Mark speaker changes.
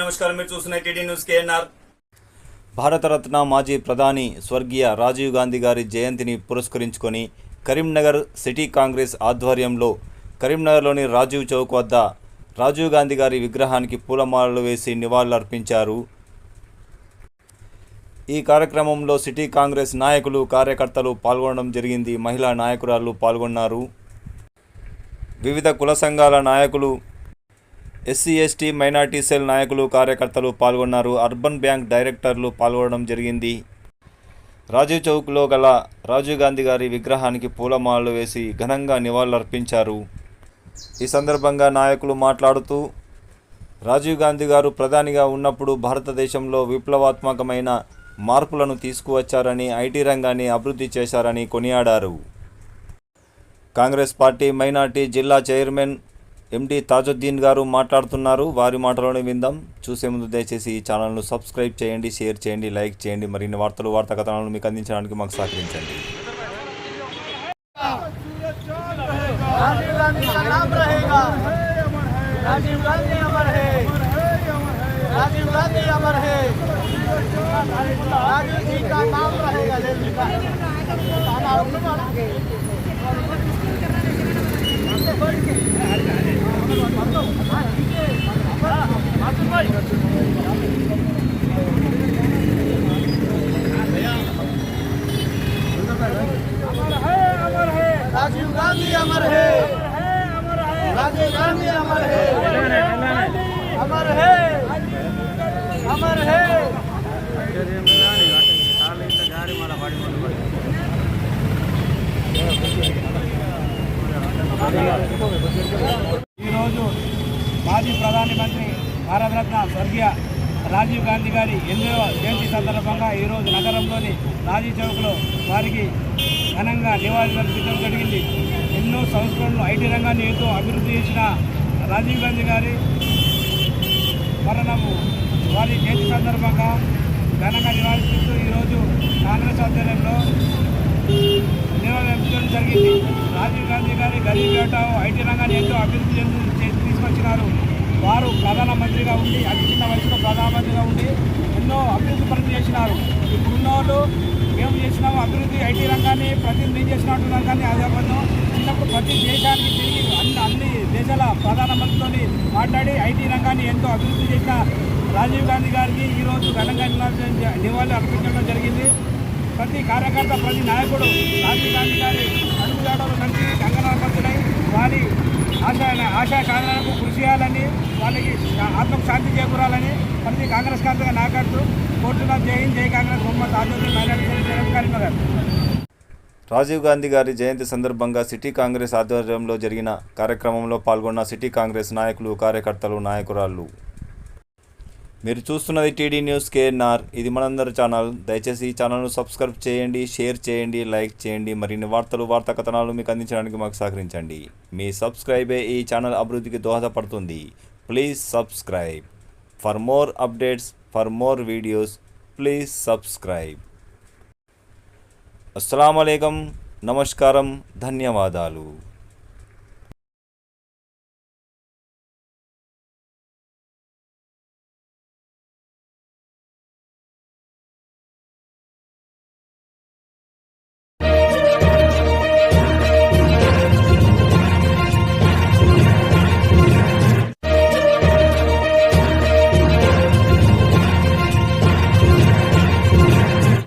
Speaker 1: నమస్కారం. మీరు చూస్తున్న టీడీ న్యూస్ కేఎన్ఆర్.
Speaker 2: భారతరత్న మాజీ ప్రధాని స్వర్గీయ రాజీవ్ గాంధీ గారి జయంతిని పురస్కరించుకొని కరీంనగర్ సిటీ కాంగ్రెస్ ఆధ్వర్యంలో కరీంనగర్లోని రాజీవ్ చౌక్ వద్ద రాజీవ్ గాంధీ గారి విగ్రహానికి పూలమాలలు వేసి నివాళులర్పించారు. ఈ కార్యక్రమంలో సిటీ కాంగ్రెస్ నాయకులు, కార్యకర్తలు పాల్గొనడం జరిగింది. మహిళా నాయకురాలు పాల్గొన్నారు. వివిధ కుల సంఘాల నాయకులు, ఎస్సీ ఎస్టీ మైనార్టీ సెల్ నాయకులు, కార్యకర్తలు పాల్గొన్నారు. అర్బన్ బ్యాంక్ డైరెక్టర్లు పాల్గొనడం జరిగింది. రాజీవ్ చౌక్లో గల రాజీవ్ గాంధీ గారి విగ్రహానికి పూలమాలలు వేసి ఘనంగా నివాళులర్పించారు. ఈ సందర్భంగా నాయకులు మాట్లాడుతూ, రాజీవ్ గాంధీ గారు ప్రధానిగా ఉన్నప్పుడు భారతదేశంలో విప్లవాత్మకమైన మార్పులను తీసుకువచ్చారని, ఐటీ రంగాన్ని అభివృద్ధి చేశారని కొనియాడారు. కాంగ్రెస్ పార్టీ మైనార్టీ జిల్లా చైర్మన్ ఎండి తాజుద్దీన్ గారు మాట్లాడుతున్నారు. వారి మాటలోనే విందాం. చూసే ముందు దయచేసి ఈ ఛానల్ను సబ్స్క్రైబ్ చేయండి, షేర్ చేయండి, లైక్ చేయండి. మరిన్ని వార్తలు, వార్తా కథనాలను మీకు అందించడానికి మాకు సహకరించండి.
Speaker 3: राजीव गांधी अमर है, राजीव गांधी अमर है, अमर है, अमर है। ఈరోజు మాజీ ప్రధానమంత్రి భారతరత్న స్వర్గీయ రాజీవ్ గాంధీ గారి 8వ జయంతి సందర్భంగా ఈరోజు నగరంలోని రాజీవ్ చౌక్లో వారికి ఘనంగా నివాళులర్పించడం జరిగింది. ఎన్నో సంస్కరణలు, ఐటీ రంగాన్ని ఎంతో అభివృద్ధి చేసిన రాజీవ్ గాంధీ గారి మరణము వారి జయంతి సందర్భంగా ఘనంగా నివాళులర్పిస్తూ ఈరోజు కాంగ్రెస్ ఆధ్వర్యంలో నివాళులర్పించడం జరిగింది. రాజీవ్ గాంధీ గారి గరీబ్ హఠావో ఐటీ రంగాన్ని ఎంతో అభివృద్ధి తీసుకొచ్చినారు. వారు ప్రధానమంత్రిగా ఉండి, అతి చిన్న వయసులో ప్రధానమంత్రిగా ఉండి ఎన్నో అభివృద్ధి పనులు చేసినారు. ఇప్పుడున్న వాళ్ళు మేము చేసినాము అభివృద్ధి, ఐటీ రంగాన్ని ప్రతినిధి చేసినట్టున్నారు. కానీ అదే పని చిన్నప్పుడు ప్రతి దేశానికి తిరిగి అన్ని దేశాల ప్రధానమంత్రితో మాట్లాడి ఐటీ రంగాన్ని ఎంతో అభివృద్ధి చేసిన రాజీవ్ గాంధీ గారికి ఈరోజు ఘనంగా నివాళులు అర్పించడం జరిగింది. ప్రతి కార్యకర్త, ప్రతి నాయకుడు రాజీవ్ గాంధీ గారి అడుగుజాడలు నడిచి కంగనాబద్ధులై వారి ఆశా సాధనకు కృషి చేయాలని, వాళ్ళకి ఆత్మకు శాంతి చేకూరాలని ప్రతి కాంగ్రెస్ కార్యకర్తగా నాయకుడు కోరుతున్నారు. జై హింద్, జై కాంగ్రెస్. మొహమ్మద్ తాజుద్దీన్, మైనారిటీ కరీంనగర్.
Speaker 2: రాజీవ్ గాంధీ గారి జయంతి సందర్భంగా సిటీ కాంగ్రెస్ ఆధ్వర్యంలో జరిగిన కార్యక్రమంలో పాల్గొన్న సిటీ కాంగ్రెస్ నాయకులు, కార్యకర్తలు, నాయకురాళ్ళు. మీరు చూస్తున్నది టీడీ న్యూస్ కేఎన్ఆర్. ఇది మనందరి ఛానల్. దయచేసి ఈ ఛానల్ను సబ్స్క్రైబ్ చేయండి, షేర్ చేయండి, లైక్ చేయండి. మరిన్ని వార్తలు, వార్తా కథనాలు మీకు అందించడానికి మాకు సహకరించండి. మీ సబ్స్క్రైబే ఈ ఛానల్ అభివృద్ధికి దోహదపడుతుంది. Please subscribe. For more updates, for more videos, please subscribe. అస్సలాము అలైకుం, నమస్కారం, ధన్యవాదాలు.